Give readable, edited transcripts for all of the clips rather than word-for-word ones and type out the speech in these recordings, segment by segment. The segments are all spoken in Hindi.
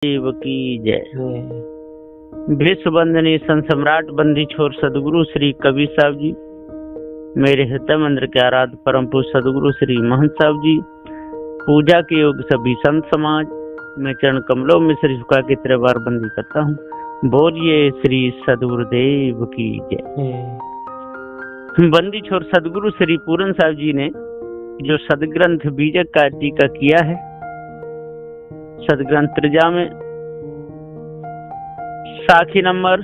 देव की जय। विश्व वंदनीय संत सम्राट बंदी छोर सदगुरु श्री कबीर साहब जी, मेरे हृदय मंदिर के आराध्य परम पूज्य सदगुरु श्री महंत साहब जी, पूजा के योग सभी संत समाज, मैं चरण कमलों में सिर झुका के तेरे बार बंदी करता हूँ। बोलिए श्री सदगुरुदेव की जय। बंदी छोर सदगुरु श्री पूरन साहब जी ने जो सदग्रंथ बीजक का टीका किया है, सदग्रंथ त्रिजा में साखी नंबर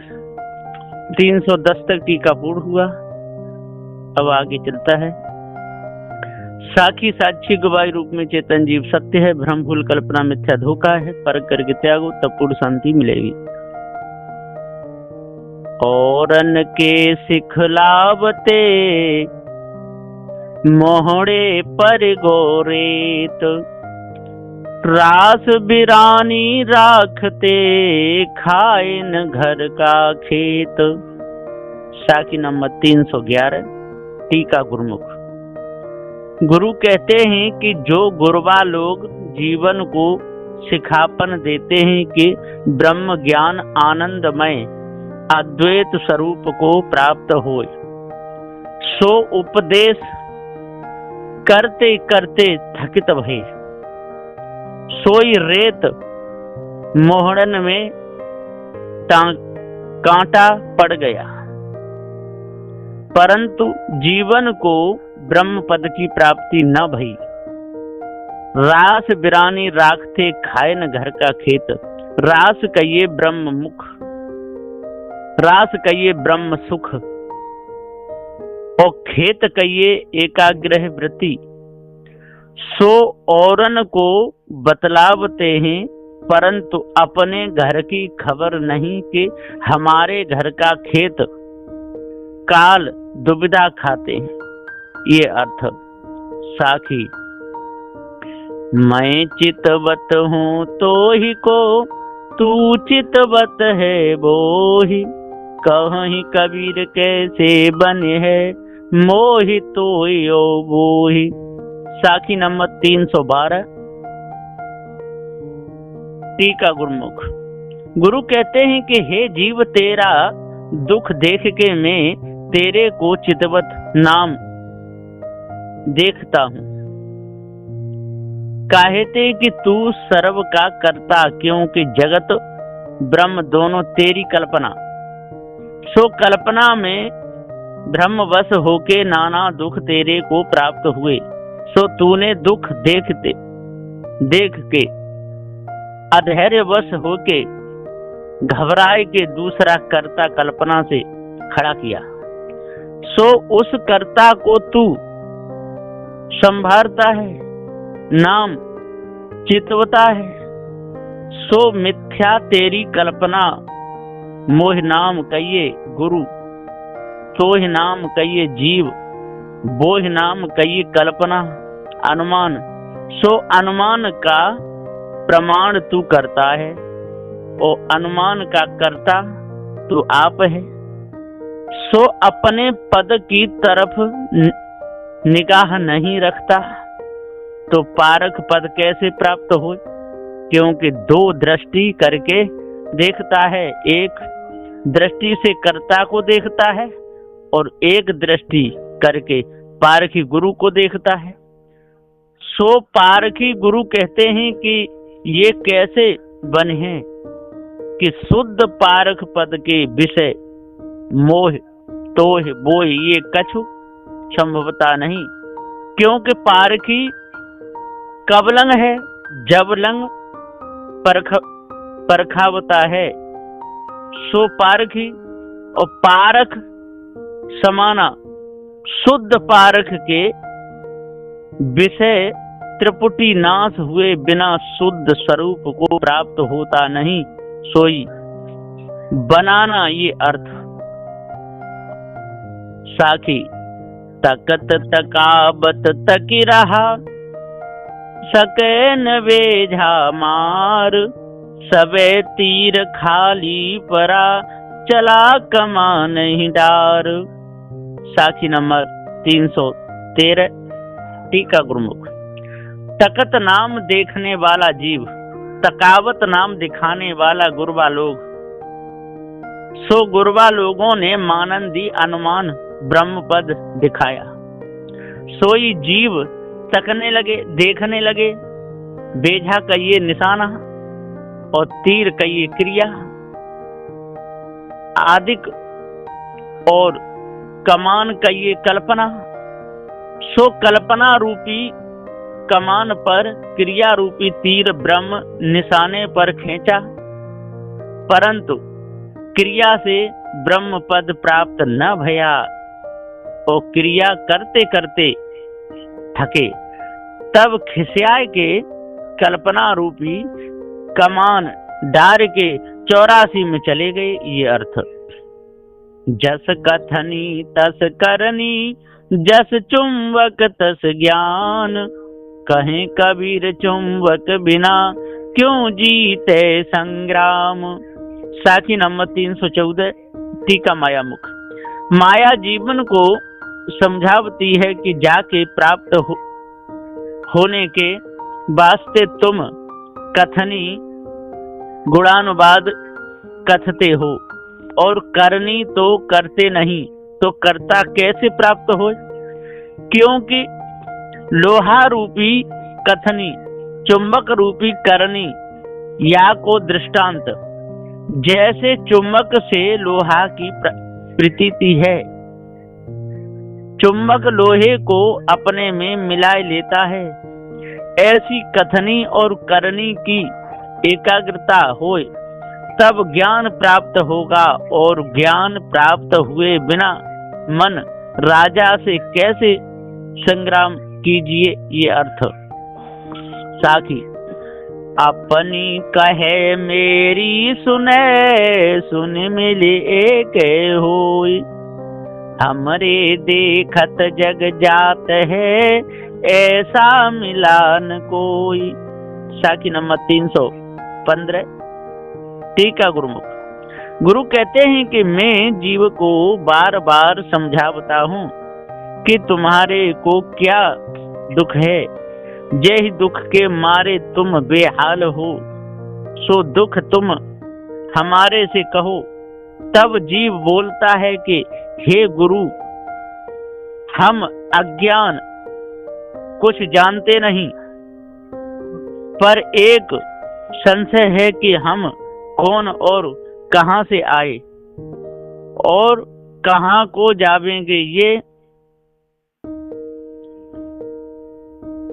310 तक टीका पूर्ण हुआ। अब आगे चलता है। साखी साक्षी गवाही रूप में चेतन जीव सत्य है, भ्रम भूल कल्पना मिथ्या धोखा है, परख करके त्यागो तब पूर्ण शांति मिलेगी। औरन के सिखलावते मोहड़े पर गोरेत, रास बिरानी राखते खाए न घर का खेत। साखी नंबर 311 टीका गुरुमुख। गुरु कहते हैं कि जो गुरवा लोग जीवन को सिखापन देते हैं कि ब्रह्म ज्ञान आनंदमय अद्वैत स्वरूप को प्राप्त होए, सो उपदेश करते करते थकित भये, सोई रेत मोहड़न में कांटा पड़ गया, परंतु जीवन को ब्रह्म पद की प्राप्ति न भई। रास बिरानी राखते खाए न घर का खेत। रास कहिए ब्रह्म मुख, रास कहिए ब्रह्म सुख, और खेत कहिए एकाग्रह वृत्ति। सो औरन को बतलावते हैं, परंतु अपने घर की खबर नहीं कि हमारे घर का खेत काल दुविधा खाते हैं। ये अर्थ। साखी मैं चितवत हूँ तो ही को, तू चितवत है वो ही, कहीं कबीर कैसे बने है, मोहि तो यो वो ही। साखी नंबर 312 टीका गुरुमुख। गुरु कहते हैं कि हे जीव, तेरा दुख देख के मैं तेरे को चितवत नाम देखता हूँ। कहते कि तू सर्व का कर्ता, क्योंकि जगत ब्रह्म दोनों तेरी कल्पना। सो कल्पना में ब्रह्मवश होके नाना दुख तेरे को प्राप्त हुए। सो तूने दुख देख के अधैर्यवश होके घबराए के दूसरा कर्ता कल्पना से खड़ा किया। सो उस कर्ता को तू संभारता है, नाम चितवता है। सो मिथ्या तेरी कल्पना, मोह नाम कहिए गुरु, तोह नाम कहिए जीव, बोह नाम कहिए कल्पना अनुमान। सो अनुमान का प्रमाण तू करता है, और अनुमान का कर्ता तू आप है। सो अपने पद की तरफ निगाह नहीं रखता तो पारख पद कैसे प्राप्त हो? क्योंकि दो दृष्टि करके देखता है, एक दृष्टि से कर्ता को देखता है और एक दृष्टि करके पारखी गुरु को देखता है। सो पारखी गुरु कहते हैं कि ये कैसे बने हैं कि शुद्ध पारख पद के विषय मोह तोह बोह ये कछु संभवता नहीं, क्योंकि पारखी कबलंग है, जबलंग परखावता है। सो पारखी और पारख समाना, शुद्ध पारख के विषय त्रिपुटी नाश हुए बिना शुद्ध स्वरूप को प्राप्त होता नहीं। सोई बनाना ये अर्थ। साखी तकत तकाबत तकी रहा, सके न वेझा मार, सबे तीर खाली परा, चला कमा नहीं डार। साखी नंबर 313 टीका गुरुमुख। तकत नाम देखने वाला जीव तकावत नाम दिखाने वाला गुरबा लोग। सो गुरबा लोगों ने मानंदी अनुमान ब्रह्म पद दिखाया। सोई जीव तकने लगे, देखने लगे। बेझा का ये निशाना और तीर का ये क्रिया, आदिक और कमान का ये कल्पना। सो कल्पना रूपी कमान पर क्रिया रूपी तीर ब्रह्म निशाने पर खींचा, परंतु क्रिया से ब्रह्म पद प्राप्त न भया और क्रिया करते करते थके। तब खिसियाए के कल्पना रूपी कमान डार के 84 में चले गए। ये अर्थ, जस कथनी तस करनी, जस चुंबक तस ज्ञान, कहें कबीर चुंबक बिना क्यों जीते संग्राम। साखी नंबर 314, टीका माया मुख। माया जीवन को समझावती है कि जाके प्राप्त होने के वास्ते तुम कथनी गुणानुवाद कथते हो और करनी तो करते नहीं, तो कर्ता कैसे प्राप्त हो? क्योंकि लोहा रूपी कथनी, चुंबक रूपी करनी या को दृष्टांत, जैसे चुंबक से लोहा की प्रतीति है। चुंबक लोहे को अपने में मिला लेता है, ऐसी कथनी और करनी की एकाग्रता होए तब ज्ञान प्राप्त होगा, और ज्ञान प्राप्त हुए बिना मन राजा से कैसे संग्राम कीजिए। ये अर्थ, साखी अपनी कहे मेरी सुने, सुन मिले एक होई, हमरे देखत जग जात है, ऐसा मिलान कोई। साखी नंबर 315, टीका गुरुमुख। गुरु कहते हैं कि मैं जीव को बार बार समझाता हूँ कि तुम्हारे को क्या दुख है, यही दुख के मारे तुम बेहाल हो, सो दुख तुम हमारे से कहो। तब जीव बोलता है कि हे गुरु, हम अज्ञान कुछ जानते नहीं, पर एक संशय है कि हम कौन और कहां से आए और कहां को जावेंगे।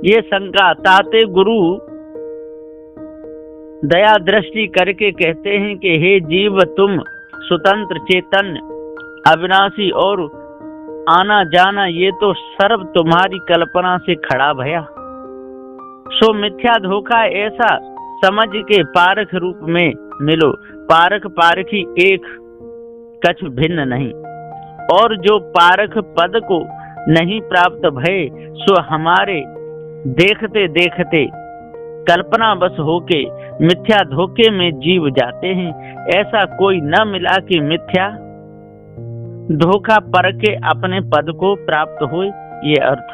ये शंका ताते गुरु दया दृष्टि करके कहते हैं कि हे जीव, तुम स्वतंत्र चेतन अविनाशी और आना जाना ये तो सर्व तुम्हारी कल्पना से खड़ा भया। सो मिथ्या धोखा ऐसा समझ के पारख रूप में मिलो। पारख पारखी एक कछ भिन्न नहीं, और जो पारख पद को नहीं प्राप्त भय, सो हमारे देखते देखते कल्पना बस होके मिथ्या धोखे में जीव जाते हैं। ऐसा कोई न मिला कि मिथ्या धोखा परखे अपने पद को प्राप्त हो। ये अर्थ,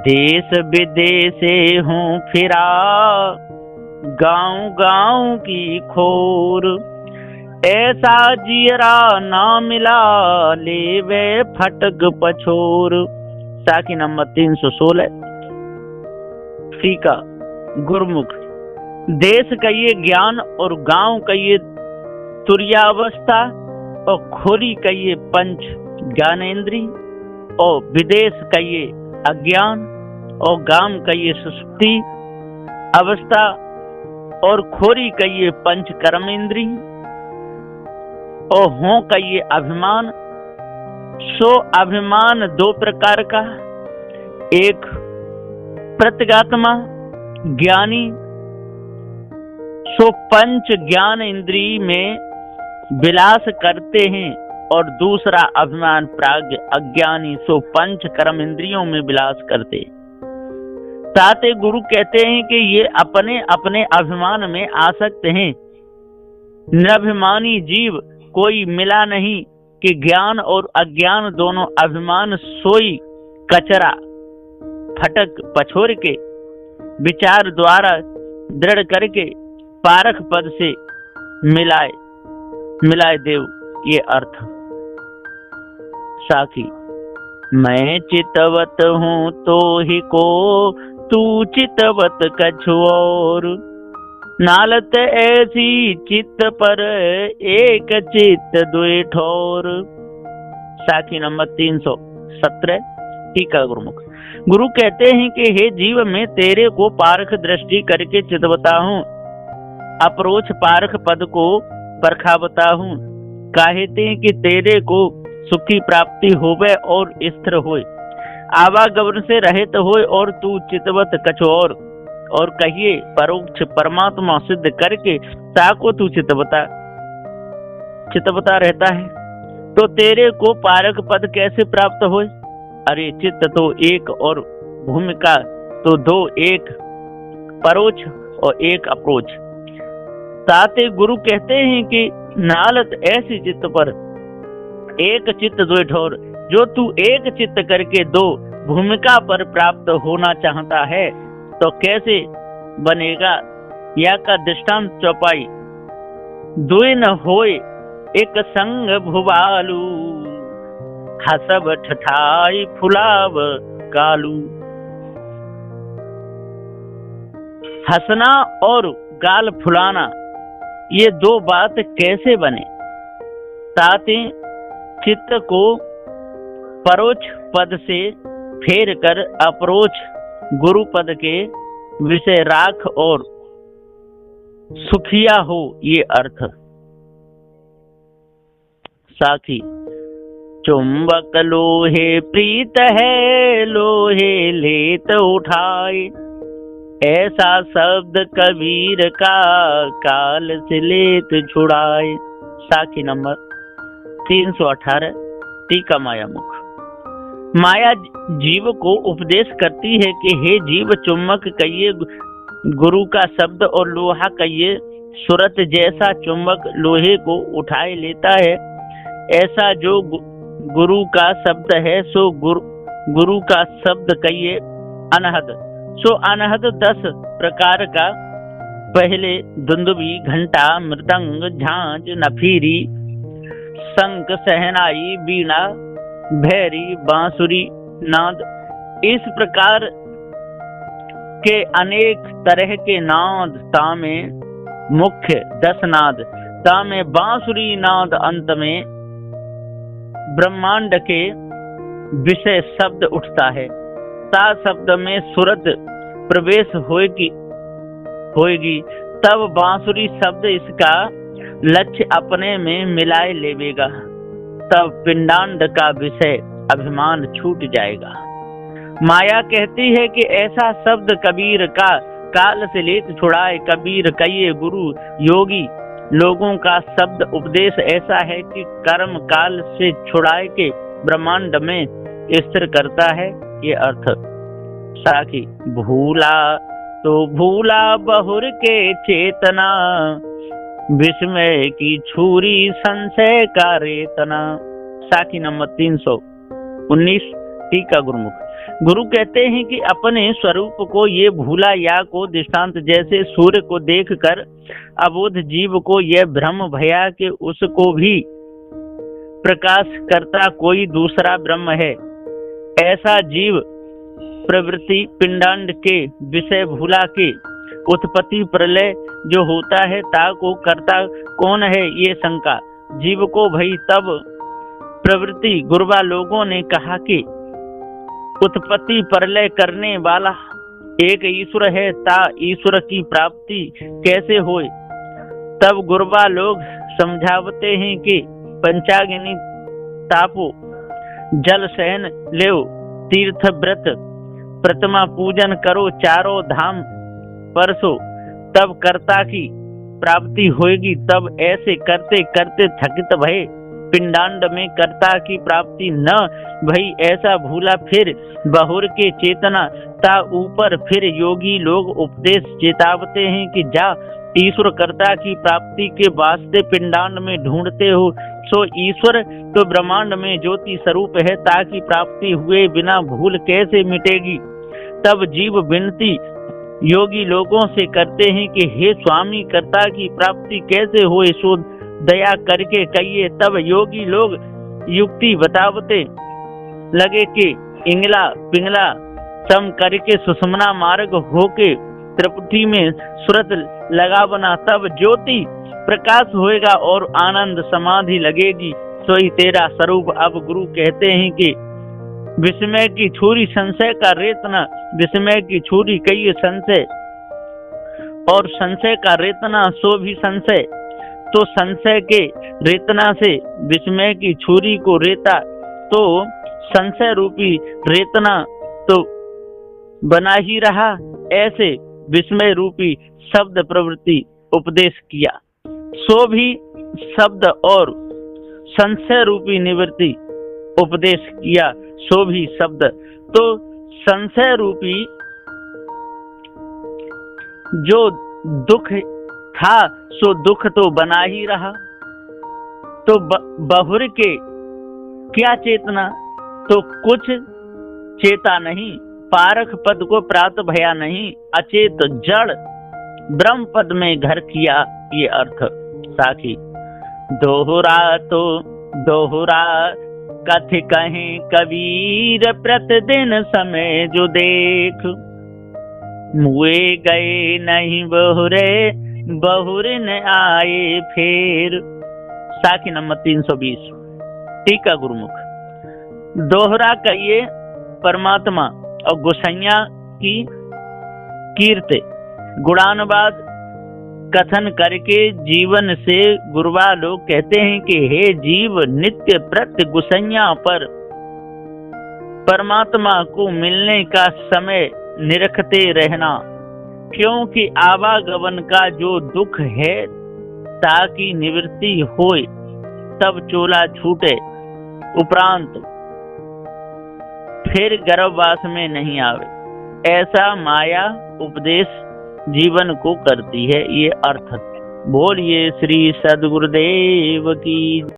देश विदेशे हूँ फिरा, गांव गांव की खोर, ऐसा जियरा ना मिला, ले वे फटक पछोर। साखी नंबर 316, टीका गुरुमुख। देश का ये ज्ञान और गांव का ये तुर्यावस्था और खोरी का ये पंच ज्ञानेन्द्री और विदेश का ये अज्ञान और गांव का ये सुषुप्ति अवस्था और खोरी का ये पंच कर्मेंद्री और हों का ये अभिमान। सो अभिमान दो प्रकार का, एक प्रत्यगात्मा ज्ञानी, सो पंच ज्ञान इंद्री में विलास करते हैं, और दूसरा अभिमान प्राज्ञ अज्ञानी, सो पंच कर्म इंद्रियों में विलास करते। ताते गुरु कहते हैं कि ये अपने अपने अभिमान में आसक्त हैं। निरभिमानी जीव कोई मिला नहीं कि ज्ञान और अज्ञान दोनों अभिमान सोई कचरा फटक पछोर के विचार द्वारा दृढ़ करके पारख पद से मिलाए देव, ये अर्थ। साखी मैं चितवत हूँ तो ही को, तू चितवत कछु और, नालत ऐसी चित्त पर एक चित्त दुई ठोर। साखी नंबर 317। टीका गुरुमुख। गुरु कहते हैं कि हे जीव, मैं तेरे को पारख दृष्टि करके चितवता हूँ, अप्रोच पारख पद को परखावता हूँ। कहते हैं कि तेरे को सुखी प्राप्ति होवे और स्थिर होए, आवागमन से रहित होए, और तू चितवत कछु और कहिए परोक्ष परमात्मा सिद्ध करके ताको तू चितवता रहता है। तो तेरे को पारक पद कैसे प्राप्त होए? अरे चित्त तो एक और भूमिका तो दो, एक परोक्ष और एक अप्रोच। ताते गुरु कहते हैं कि नालत ऐसी चित्त पर एक चित्त दो ठोर, जो तू एक चित्त करके दो भूमिका पर प्राप्त होना चाहता है तो कैसे बनेगा? या का दृष्टांत चौपाई। दुई न होए एक संग भुवालू, हसब ठठाई फुलाव कालू। हंसना और गाल फुलाना, ये दो बात कैसे बने? ताते चित्त को परोक्ष पद से फेर कर अप्रोच गुरु पद के विषय राख और सुखिया हो, ये अर्थ। साखी चुंबक लोहे प्रीत है, लोहे लेत उठाए, ऐसा शब्द कबीर का काल से लेत छुड़ाए। साखी नंबर 318। टीका माया मुख। माया जीव को उपदेश करती है कि हे जीव, चुम्बक कहिए गुरु का शब्द और लोहा कहिए सूरत जैसा चुंबक लोहे को उठाए लेता है, ऐसा जो गुरु का शब्द है सो गुरु का शब्द कहिए अनहद। सो अनहद 10 प्रकार का, पहले दुंदुबी, घंटा, मृदंग, झांझ, नफीरी, शंख, सहनाई, बीणा, भैरी, बांसुरी, नाद, इस प्रकार के अनेक तरह के नाद। तामे मुख्य 10 नाद, तामे बांसुरी नाद, अंत में ब्रह्मांड के विषय शब्द उठता है। ता शब्द में सुरत प्रवेश होएगी, तब बांसुरी शब्द इसका लक्ष्य अपने में मिलाए लेवेगा, तब पिंडांड का विषय अभिमान छूट जाएगा। माया कहती है कि ऐसा शब्द कबीर का काल से लेत छुड़ाए। कबीर कहिए गुरु योगी लोगों का शब्द उपदेश ऐसा है कि कर्म काल से छुड़ाए के ब्रह्मांड में स्थिर करता है, ये अर्थ। साखी भूला तो भूला बहुर के चेतना, विस्मय की छुरी संशय का रेतना। साखी नंबर 319। टीका गुरुमुख। गुरु कहते हैं कि अपने स्वरूप को ये भूला या को दृष्टांत जैसे सूर्य को देखकर अबोध जीव को यह भ्रम भया कि उसको भी प्रकाश करता कोई दूसरा ब्रह्म है, ऐसा जीव प्रवृत्ति पिंडांड के विषय भूला के उत्पत्ति प्रलय जो होता है ताको करता कौन है, ये शंका जीव को भई। तब प्रवृत्ति गुरुवा लोगों ने कहा कि उत्पत्ति प्रलय करने वाला एक ईश्वर है, ता ईश्वर की प्राप्ति कैसे होए? तब गुरुवा लोग समझावते हैं कि पंचाग्नि तापो, जल सहन लेओ, तीर्थ व्रत, प्रतिमा पूजन करो, चारों धाम परसो, तब कर्ता की प्राप्ति होएगी। तब ऐसे करते करते थकित भये पिंडांड में कर्ता की प्राप्ति न भई, ऐसा भूला फिर बहुर के चेतना ता ऊपर। फिर योगी लोग उपदेश चेतावते हैं कि जा ईश्वर कर्ता की प्राप्ति के वास्ते पिंडांड में ढूंढते हो, सो ईश्वर तो ब्रह्मांड में ज्योति स्वरूप है, ताकि प्राप्ति हुए बिना भूल कैसे मिटेगी? तब जीव विनती योगी लोगों से करते हैं कि हे स्वामी, कर्ता की प्राप्ति कैसे होए, सो दया करके कहिए। तब योगी लोग युक्ति बतावते लगे कि इंगला पिंगला सम करके सुषमना मार्ग होके त्रिपुटी में सुरत लगा बना, तब ज्योति प्रकाश होएगा और आनंद समाधि लगेगी, सोई तेरा स्वरूप। अब गुरु कहते हैं कि विस्मय की छुरी संशय का रेतना, विस्मय की छुरी कई संशय और संशय का रेतना सो भी संशय। तो संशय के रेतना से विस्मय की छुरी को रेता, तो संशय रूपी रेतना तो बना ही रहा। ऐसे विस्मय रूपी शब्द प्रवृत्ति उपदेश किया, सो भी शब्द और संशय रूपी निवृत्ति उपदेश किया, सो भी शब्द। तो संशय रूपी जो दुख था सो दुख तो बना ही रहा। तो बहुर के क्या चेतना, तो कुछ चेता नहीं। पारख पद को प्राप्त भया नहीं, अचेत जड़ ब्रह्म पद में घर किया, ये अर्थ साखी। दोहरा तो दोहरा कथ कहें कबीर, प्रतिदिन समय जो देख, मुए गए नहीं बहुरे, बहुर न आए फिर। साखी नंबर 320। टीका गुरुमुख। दोहरा कहिए परमात्मा और गोसैया की कीर्ति गुणानुवाद कथन करके जीवन से गुरुवा लोग कहते हैं कि हे जीव, नित्य प्रत्य गोसैया पर परमात्मा को मिलने का समय निरखते रहना, क्योंकि आवागमन का जो दुख है ताकि निवृत्ति होए, तब चोला छूटे, उपरांत फिर गर्भवास में नहीं आवे। ऐसा माया उपदेश जीवन को करती है, ये अर्थ। बोलिए श्री सद्गुरुदेव की।